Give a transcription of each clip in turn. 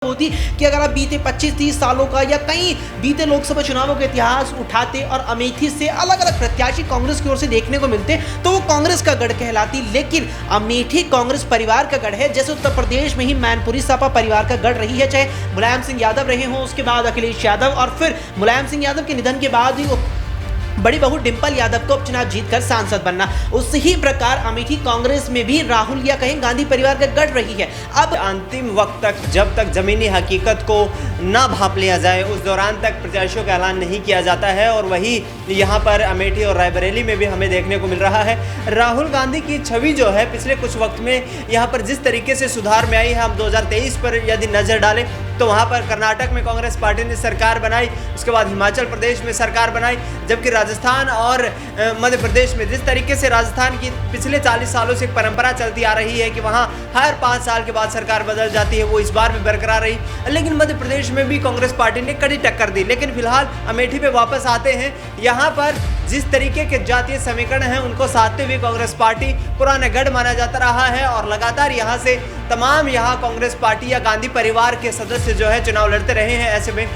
होती कि अगर आप बीते 25-30 सालों का या कई बीते लोकसभा चुनावों का इतिहास उठाते और अमेठी से अलग अलग प्रत्याशी कांग्रेस की ओर से देखने को मिलते तो वो कांग्रेस का गढ़ कहलाती। लेकिन अमेठी कांग्रेस परिवार का गढ़ है, जैसे उत्तर प्रदेश में ही मैनपुरी सपा परिवार का गढ़ रही है, चाहे मुलायम सिंह यादव रहे हों, उसके बाद अखिलेश यादव और फिर मुलायम सिंह यादव के निधन के बाद ही बड़ी बहू डिंपल यादव को उपचुनाव जीतकर सांसद बनना। उसी ही प्रकार अमेठी कांग्रेस में भी राहुल या कहीं गांधी परिवार का गढ़ रही है। अब अंतिम वक्त तक जब तक जमीनी हकीकत को ना भांप लिया जाए उस दौरान तक प्रत्याशियों का ऐलान नहीं किया जाता है। और वही यहाँ पर अमेठी और रायबरेली में भी हमें देखने को मिल रहा है। राहुल गांधी की छवि जो है पिछले कुछ वक्त में यहाँ पर जिस तरीके से सुधार में आई है, हम 2023 पर यदि नज़र डालें तो वहाँ पर कर्नाटक में कांग्रेस पार्टी ने सरकार बनाई, उसके बाद हिमाचल प्रदेश में सरकार बनाई, जबकि राजस्थान और मध्य प्रदेश में जिस तरीके से राजस्थान की पिछले 40 सालों से एक परंपरा चलती आ रही है कि वहाँ हर 5 साल के बाद सरकार बदल जाती है, वो इस बार भी बरकरार रही। लेकिन मध्य प्रदेश में भी कांग्रेस पार्टी ने कड़ी टक्कर दी। लेकिन फिलहाल अमेठी पे वापस आते हैं। यहाँ पर जिस तरीके के जातीय समीकरण हैं उनको साधते हुए कांग्रेस पार्टी पुराना गढ़ माना जाता रहा है और लगातार यहाँ से तमाम यहाँ कांग्रेस पार्टी या गांधी परिवार के सदस्य जो है चुनाव लड़ते रहे हैं। ऐसे में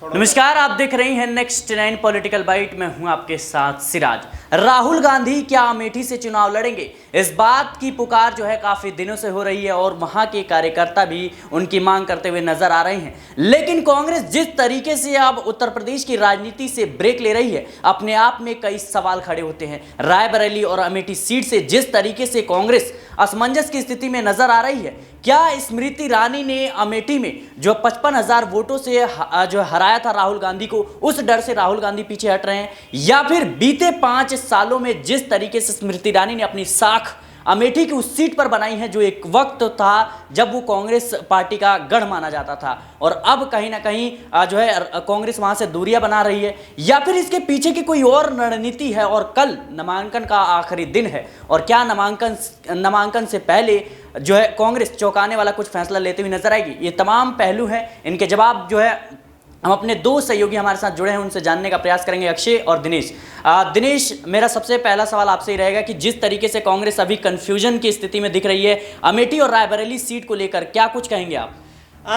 नमस्कार, आप देख रहे हैं नेक्स्ट 9 पॉलिटिकल बाइट। मैं हूं आपके साथ सिराज। राहुल गांधी क्या अमेठी से चुनाव लड़ेंगे, इस बात की पुकार जो है काफी दिनों से हो रही है और वहां के कार्यकर्ता भी उनकी मांग करते हुए नजर आ रहे हैं। लेकिन कांग्रेस जिस तरीके से अब उत्तर प्रदेश की राजनीति से ब्रेक ले रही है, अपने आप में कई सवाल खड़े होते हैं। रायबरेली और अमेठी सीट से जिस तरीके से कांग्रेस असमंजस की स्थिति में नजर आ रही है, क्या स्मृति ईरानी ने अमेठी में जो 55,000 वोटों से जो हराया था राहुल गांधी को, उस डर से राहुल गांधी पीछे हट रहे हैं, या फिर बीते 5 सालों में जिस तरीके से स्मृति ईरानी ने अपनी साख अमेठी की उस सीट पर बनाई है जो एक वक्त था जब वो कांग्रेस पार्टी का गढ़ माना जाता था, और अब कहीं ना कहीं जो है कांग्रेस वहां से दूरियां बना रही है, या फिर इसके पीछे की कोई और रणनीति है और कल नामांकन का आखिरी दिन है और क्या नामांकन से पहले जो है कांग्रेस चौंकाने वाला कुछ फैसला लेते हुए नजर आएगी। ये तमाम पहलू हैं, इनके जवाब जो है हम अपने 2 सहयोगी हमारे साथ जुड़े हैं उनसे जानने का प्रयास करेंगे, अक्षय और दिनेश। दिनेश, मेरा सबसे पहला सवाल आपसे ही रहेगा कि जिस तरीके से कांग्रेस अभी कंफ्यूजन की स्थिति में दिख रही है अमेठी और रायबरेली सीट को लेकर, क्या कुछ कहेंगे आप?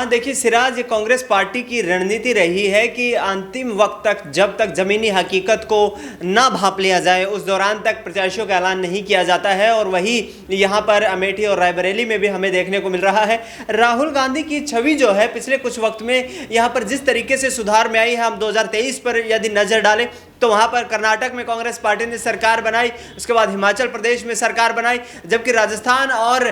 देखिए सिराज, कांग्रेस पार्टी की रणनीति रही है कि अंतिम वक्त तक जब तक जमीनी हकीकत को ना भांप लिया जाए उस दौरान तक प्रत्याशियों का ऐलान नहीं किया जाता है। और वही यहाँ पर अमेठी और रायबरेली में भी हमें देखने को मिल रहा है। राहुल गांधी की छवि जो है पिछले कुछ वक्त में यहाँ पर जिस तरीके से सुधार में आई है, हम 2023 पर यदि नज़र डालें तो वहाँ पर कर्नाटक में कांग्रेस पार्टी ने सरकार बनाई, उसके बाद हिमाचल प्रदेश में सरकार बनाई, जबकि राजस्थान और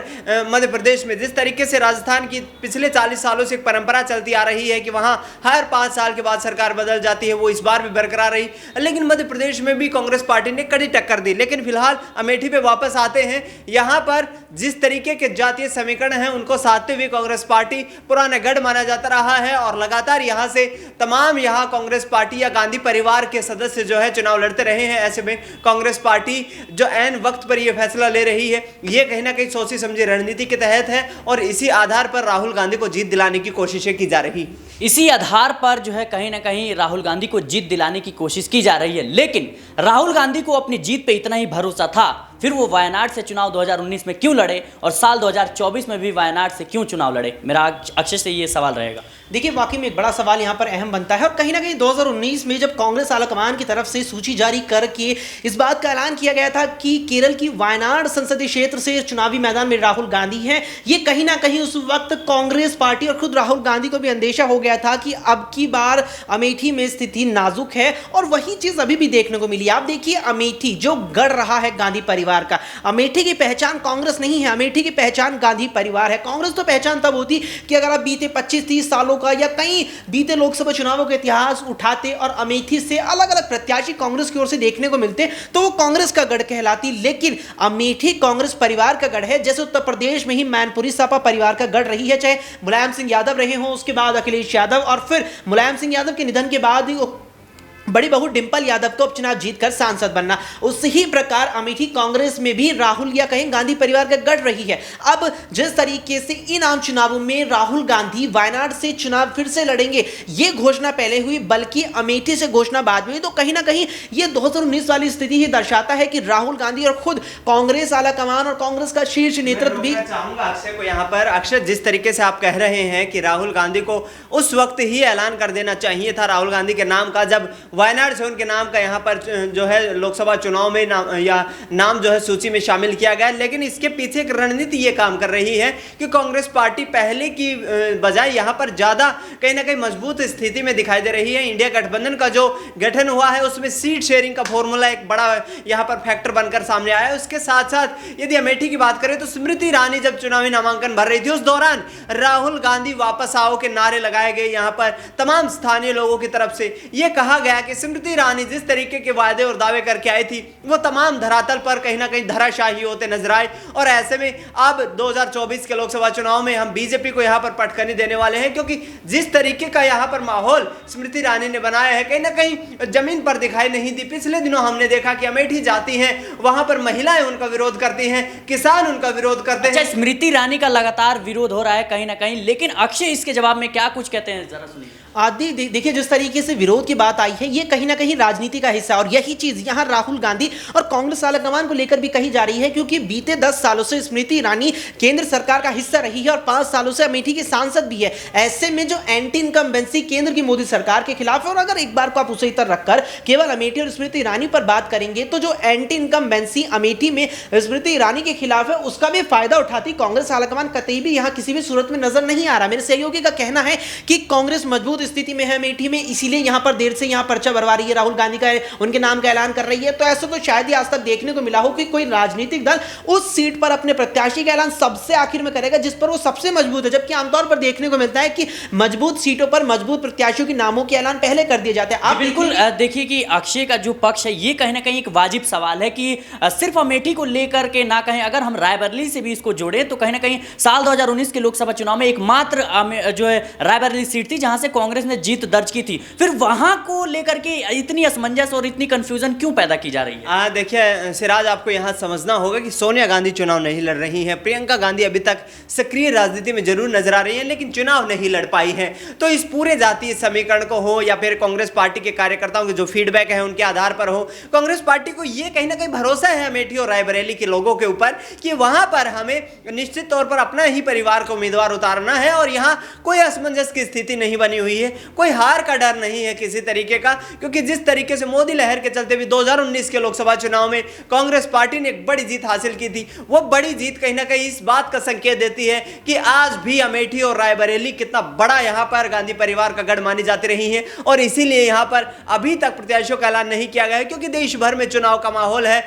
मध्य प्रदेश में जिस तरीके से राजस्थान की पिछले 40 सालों से एक परंपरा चलती आ रही है कि वहाँ हर 5 साल के बाद सरकार बदल जाती है, वो इस बार भी बरकरार रही। लेकिन मध्य प्रदेश में भी कांग्रेस पार्टी ने कड़ी टक्कर दी। लेकिन फिलहाल अमेठी पे वापस आते हैं। यहाँ पर जिस तरीके के जातीय समीकरण हैं उनको साधते हुए कांग्रेस पार्टी पुराना गढ़ माना जाता रहा है और लगातार यहाँ से तमाम यहाँ कांग्रेस पार्टी या गांधी परिवार के सदस्य जो है चुनाव लड़ते रहे हैं। ऐसे में कांग्रेस पार्टी जो ऐन वक्त पर यह फैसला ले रही है, ये कहीं ना कहीं सोची समझी रणनीति के तहत है और इसी आधार पर राहुल गांधी को जीत दिलाने की कोशिशें की जा रही। इसी आधार पर जो है कहीं ना कहीं राहुल गांधी को जीत दिलाने की कोशिश की जा रही है। लेकिन राहुल गांधी को अपनी जीत पे इतना ही भरोसा था, फिर वो वायनाड से चुनाव 2019 में क्यों लड़े और साल 2024 में भी वायनाड से क्यों चुनाव लड़े? मेरा अक्षय से ये सवाल रहेगा। देखिए, वाकई में एक बड़ा सवाल यहाँ पर अहम बनता है और कहीं ना कहीं 2019 में जब कांग्रेस आलाकमान की तरफ से सूची जारी करके इस बात का ऐलान किया गया था कि केरल की वायनाड संसदीय क्षेत्र से चुनावी मैदान में राहुल गांधी हैं, ये कहीं ना कहीं उस वक्त कांग्रेस पार्टी और खुद राहुल गांधी को भी अंदेशा हो गया था कि अब की बार अमेठी में स्थिति नाजुक है और वही चीज अभी भी देखने को मिली। आप देखिए, अमेठी जो गढ़ रहा है गांधी परिवार का, अमेठी की पहचान कांग्रेस नहीं है, अमेठी की पहचान गांधी परिवार है। कांग्रेस तो पहचान तब होती कि अगर आप बीते 25-30 सालों का या कई बीते लोकसभा चुनावों का इतिहास उठाते और अमेठी से अलग अलग प्रत्याशी कांग्रेस की ओर से देखने को मिलते तो वो कांग्रेस का गढ़ कहलाती। लेकिन अमेठी कांग्रेस परिवार का गढ़ है, जैसे उत्तर प्रदेश में ही मैनपुरी सपा परिवार का गढ़ रही है, चाहे मुलायम सिंह यादव रहे हों, उसके बाद अखिलेश यादव और फिर मुलायम सिंह यादव के निधन के बाद ही बड़ी बहू डिंपल यादव को उपचुनाव जीतकर सांसद बनना। उसी प्रकार अमेठी कांग्रेस में भी राहुल या कहीं गांधी परिवार का गढ़ रही है। अब जिस तरीके से इन आम चुनावों में राहुल गांधी वायनाड से चुनाव फिर से लड़ेंगे, ये घोषणा पहले हुई, बल्कि अमेठी से घोषणा बाद में हुई, तो कहीं ना कहीं ये 2019 वाली स्थिति ही दर्शाता है कि राहुल गांधी और खुद कांग्रेस आला कमान और कांग्रेस का शीर्ष नेतृत्व भी। चाहूंगा अक्षय को यहाँ पर, अक्षय जिस तरीके से आप कह रहे हैं कि राहुल गांधी को उस वक्त ही ऐलान कर देना चाहिए था राहुल गांधी के नाम का, जब वायनाड से उनके नाम का यहाँ पर जो है लोकसभा चुनाव में नाम जो है सूची में शामिल किया गया, लेकिन इसके पीछे एक रणनीति ये काम कर रही है कि कांग्रेस पार्टी पहले की बजाय यहाँ पर ज्यादा कहीं ना कहीं मजबूत स्थिति में दिखाई दे रही है। इंडिया गठबंधन का जो गठन हुआ है उसमें सीट शेयरिंग का फॉर्मूला एक बड़ा यहाँ पर फैक्टर बनकर सामने आया है। उसके साथ साथ यदि अमेठी की बात करें तो स्मृति ईरानी जब चुनावी नामांकन भर रही थी, उस दौरान राहुल गांधी वापस आओ के नारे लगाए गए यहाँ पर तमाम स्थानीय लोगों की तरफ से। यह कहा गया कि स्मृति ईरानी जिस तरीके के वादे और दावे करके आई थी वो तमाम धरातल पर कहीं ना कहीं धराशाही होते नजर आए, और ऐसे में अब 2024 के लोकसभा चुनाव में हम बीजेपी को यहाँ पर पटखनी देने वाले हैं, क्योंकि जिस तरीके का यहाँ पर माहौल स्मृति ईरानी ने बनाया है कहीं ना कहीं जमीन पर दिखाई नहीं दी। पिछले दिनों हमने देखा कि अमेठी जाती हैं, वहां पर महिलाएं उनका विरोध करती हैं, किसान उनका विरोध करते हैं। स्मृति ईरानी का लगातार विरोध हो रहा है कहीं ना कहीं, लेकिन अक्षय इसके जवाब में क्या कुछ कहते हैं, जरा सुनिए। आदि देखिए, जिस तरीके से विरोध की बात आई है ये कहीं ना कहीं राजनीति का हिस्सा, और यही चीज यहां राहुल गांधी और कांग्रेस आलाकमान को लेकर भी कही जा रही है, क्योंकि बीते 10 सालों से स्मृति ईरानी केंद्र सरकार का हिस्सा रही है और 5 सालों से अमेठी की सांसद भी है। ऐसे में जो एंटी इनकम्बेंसी केंद्र की मोदी सरकार के खिलाफ है, और अगर एक बार को आप उसे इतर रखकर केवल अमेठी और स्मृति ईरानी पर बात करेंगे तो जो एंटी इनकम्बेंसी अमेठी में स्मृति ईरानी के खिलाफ है उसका भी फायदा उठाती कांग्रेस आलाकमान कतई भी यहां किसी भी सूरत में नजर नहीं आ रहा। मेरे सहयोगी का कहना है कि कांग्रेस मजबूत स्थिति में है अमेठी में, इसीलिए यहां पर देर से यहां पर्चा भरवा रही है, राहुल गांधी का उनके नाम का ऐलान कर रही है। तो ऐसा तो शायद ही आज तक देखने को मिला हो कि कोई राजनीतिक दल उस सीट पर अपने प्रत्याशी का ऐलान सबसे आखिर में करेगा जिस पर वो सबसे मजबूत है, जबकि आमतौर पर देखने को मिलता है कि मजबूत सीटों पर मजबूत प्रत्याशियों के नामों के ऐलान पहले कर दिए जाते हैं। आप बिल्कुल देखिए कि अक्षय का जो पक्ष है ये कहीं ना कहीं एक वाजिब सवाल है कि सिर्फ अमेठी को लेकर के ना कहें, अगर हम रायबरेली से भी इसको जोड़े तो कहीं ना कहीं साल 2019 के लोकसभा चुनाव में एकमात्र जो है रायबरेली सीट थी जहां से कांग्रेस ने जीत दर्ज की थी। फिर वहां को लेकर के इतनी असमंजस और इतनी कंफ्यूजन क्यों पैदा की जा रही है? देखिए सिराज, आपको यहां समझना होगा कि सोनिया गांधी चुनाव नहीं लड़ रही हैं, प्रियंका गांधी अभी तक सक्रिय राजनीति में जरूर नजर आ रही हैं लेकिन चुनाव नहीं लड़ पाई हैं। तो इस पूरे जातीय समीकरण को हो या फिर कांग्रेस पार्टी के कार्यकर्ताओं के जो फीडबैक है उनके आधार पर हो, कांग्रेस पार्टी को यह कहीं ना कहीं भरोसा है अमेठी और रायबरेली के लोगों के ऊपर कि वहां पर हमें निश्चित तौर पर अपना ही परिवार को उम्मीदवार उतारना है, और यहां कोई असमंजस की स्थिति नहीं बनी हुई है, कोई हार का डर नहीं है किसी तरीके का, क्योंकि जिस तरीके से मोदी लहर के चलते भी 2019 के लोकसभा चुनाव में कांग्रेस पार्टी ने एक बड़ी जीत हासिल की थी, वो बड़ी जीत कहीं ना कहीं इस बात का संकेत देती है कि आज भी अमेठी और रायबरेली कितना बड़ा यहां पर गांधी परिवार का गढ़ मानी जाती रही है, और इसीलिए यहां पर अभी तक प्रत्याशियों का ऐलान नहीं किया गया है, क्योंकि देश भर में चुनाव का माहौल है,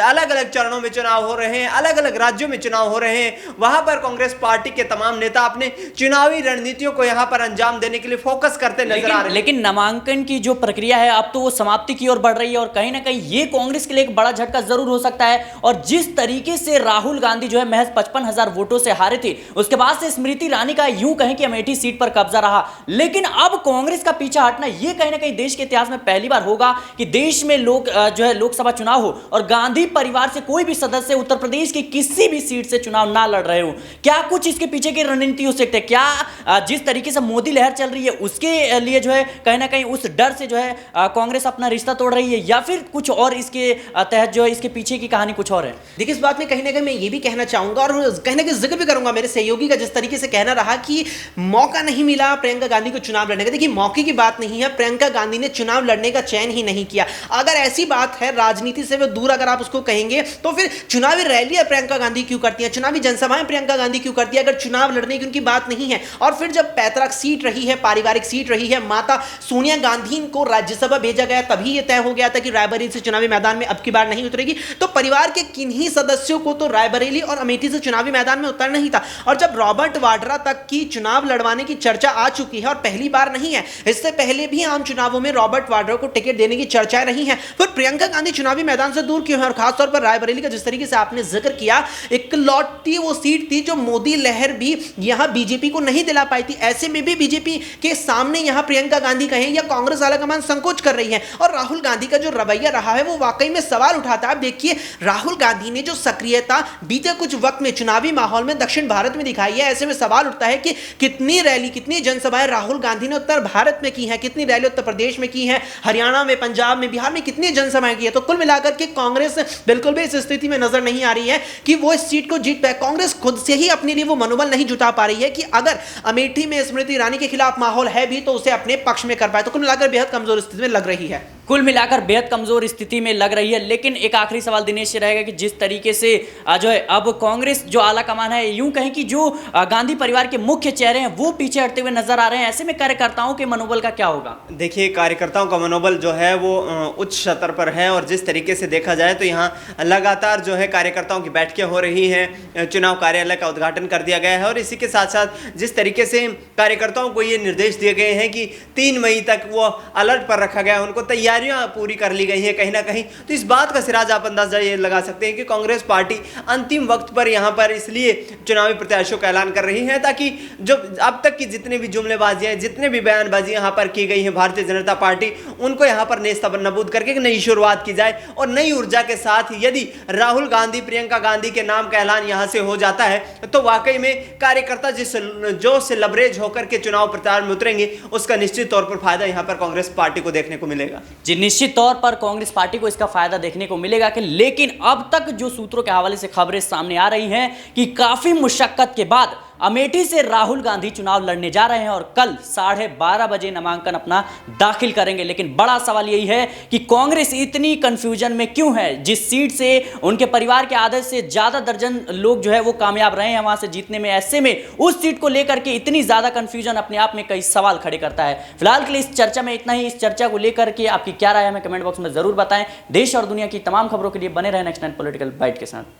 अलग अलग चरणों में चुनाव हो रहे हैं, अलग अलग राज्यों में चुनाव हो रहे हैं। वहां पर कांग्रेस पार्टी के तमाम नेता अपने चुनावी रणनीतियों को यहां पर अंजाम देने के लिए फोकस करते नजर आ रहे हैं। लेकिन नामांकन की जो प्रक्रिया है अब तो वो समाप्ति की ओर बढ़ रही है, और कहीं ना कहीं ये कांग्रेस के लिए एक बड़ा झटका जरूर हो सकता है। और जिस तरीके से राहुल गांधी जो है महज 55,000 वोटों से हारे थे, उसके बाद से स्मृति ईरानी का यूं कहें कि अमेठी सीट पर कब्जा रहा, लेकिन अब कांग्रेस का पीछा हटना ये कहीं ना कहीं देश के इतिहास में पहली बार होगा कि देश में जो है लोकसभा चुनाव हो और गांधी परिवार से कोई भी सदस्य उत्तर प्रदेश की किसी भी सीट से चुनाव ना लड़ रहे हो। क्या कुछ इसके पीछे की रणनीति हो सकती है? क्या जिस तरीके से मोदी लहर चल रही है उसके लिए जो है कहीं ना कहीं उस डर से जो है कांग्रेस अपना रिश्ता तोड़ रही है, या फिर कुछ और इसके तहत जो है इसके पीछे की कहानी कुछ और है? देखिए, इस बात में कहीं ना कहीं मैं ये भी कहना चाहूंगा और कहीं ना कहीं जिक्र भी करूंगा मेरे सहयोगी का, जिस तरीके से कहना रहा कि मौका नहीं मिला प्रियंका गांधी को चुनाव लड़ने का। देखिए, मौके की बात नहीं है, प्रियंका गांधी ने चुनाव लड़ने का चयन ही नहीं किया। अगर ऐसी बात है राजनीति से वो दूर अगर आप उसको कहेंगे तो फिर चुनावी रैलियां प्रियंका गांधी क्यों करती है, चुनावी जनसभाएं प्रियंका गांधी क्यों करती है, अगर चुनाव लड़ने की उनकी बात नहीं है? और फिर जब पैतृक सीट रही है, पारिवारिक सीट रही है, माता सोनिया गांधी को राज्यसभा भेजा गया, तभी यह तय हो गया था कि रायबरेली से चुनावी मैदान में अब की बार नहीं उतरेगी, तो परिवार के किन्हीं सदस्यों को तो रायबरेली और अमेठी से चुनावी मैदान में उतरना ही था। और जब रॉबर्ट वाड्रा तक की चुनाव लड़वाने की चर्चा आ चुकी है, और पहली बार नहीं है, इससे पहले भी आम चुनावों में रॉबर्ट वाड्रा को टिकट देने की चर्चाएं रही हैं, फिर प्रियंका गांधी चुनावी मैदान से दूर क्यों है? और खासतौर पर रायबरेली का जिस तरीके से आपने जिक्र किया, इकलौती वो सीट थी जो मोदी लहर भी यहां बीजेपी को नहीं दिला पाई थी। ऐसे में भी बीजेपी के सामने यहाँ प्रियंका गांधी कहें या कांग्रेस आलाकमान संकोच कर रही है। और राहुल गांधी का जो रवैया रहा है वो वाकई में सवाल उठाता है। आप देखिए, राहुल गांधी ने जो सक्रियता बीते कुछ वक्त में चुनावी माहौल में दक्षिण भारत में दिखाई है, ऐसे में सवाल उठता है कि कितनी रैली, कितनी जनसभाएं राहुल गांधी ने उत्तर भारत में की हैं, कितनी रैली उत्तर प्रदेश में की है, हरियाणा में, पंजाब में, बिहार में कितनी जनसभाएं की है। तो कुल मिलाकर के कांग्रेस बिल्कुल भी इस स्थिति में नजर नहीं आ रही है कि वो इस सीट को जीत पाए। कांग्रेस खुद से ही अपने लिए वो मनोबल नहीं जुटा पा रही है कि अगर अमेठी में स्मृति ईरानी के खिलाफ माहौल है भी तो उसे अपने पक्ष में कर पाए। तो कुल मिलाकर बेहद कमजोर स्थिति में लग रही है। कुल मिलाकर बेहद कमजोर स्थिति में लग रही है। लेकिन एक आखिरी सवाल दिनेश से रहेगा कि जिस तरीके से जो है अब कांग्रेस जो आला कमान है, यूं कहें कि जो गांधी परिवार के मुख्य चेहरे हैं वो पीछे हटते हुए नजर आ रहे हैं, ऐसे में कार्यकर्ताओं के मनोबल का क्या होगा? देखिए, कार्यकर्ताओं का मनोबल जो है वो उच्च स्तर पर है और जिस तरीके से देखा जाए तो यहाँ लगातार जो है कार्यकर्ताओं की बैठकें हो रही हैं, चुनाव कार्यालय का उद्घाटन कर दिया गया है और इसी के साथ साथ जिस तरीके से कार्यकर्ताओं को ये निर्देश दिए गए हैं कि 3 मई तक वो अलर्ट पर रखा गया है, उनको तैयारियां पूरी कर ली गई हैं कहीं ना कहीं। तो इस बात का सिराज आप अंदाजा ये लगा सकते हैं कि कांग्रेस पार्टी अंतिम वक्त पर यहाँ पर इसलिए चुनावी प्रत्याशियों का ऐलान कर रही है ताकि जो अब तक की जितने भी जुमलेबाजियां, जितने भी बयानबाजी यहाँ पर की गई है भारतीय जनता पार्टी, उनको यहाँ पर नेस्तनाबूद करके एक नई शुरुआत की जाए और नई ऊर्जा के साथ यदि राहुल गांधी, प्रियंका गांधी के नाम का ऐलान यहाँ से हो जाता है तो वाकई में कार्यकर्ता जिस जोश से लबरेज होकर के चुनाव प्रचार में उतरेंगे उसका निश्चित तौर पर फायदा यहाँ पर कांग्रेस पार्टी को देखने को मिलेगा। जी, निश्चित तौर पर कांग्रेस पार्टी को इसका फायदा देखने को मिलेगा कि लेकिन अब तक जो सूत्रों के हवाले से खबरें सामने आ रही हैं कि काफी मुशक्कत के बाद अमेठी से राहुल गांधी चुनाव लड़ने जा रहे हैं और कल 12:30 बजे नामांकन अपना दाखिल करेंगे। लेकिन बड़ा सवाल यही है कि कांग्रेस इतनी कंफ्यूजन में क्यों है? जिस सीट से उनके परिवार के आधे से ज्यादा दर्जन लोग जो है वो कामयाब रहे हैं वहां से जीतने में, ऐसे में उस सीट को लेकर के इतनी ज्यादा कंफ्यूजन अपने आप में कई सवाल खड़े करता है। फिलहाल के लिए इस चर्चा में इतना ही। इस चर्चा को लेकर के आपकी क्या राय है हमें कमेंट बॉक्स में जरूर बताएं। देश और दुनिया की तमाम खबरों के लिए बने रहे नेक्स्ट 9 पॉलिटिकल बाइट के साथ।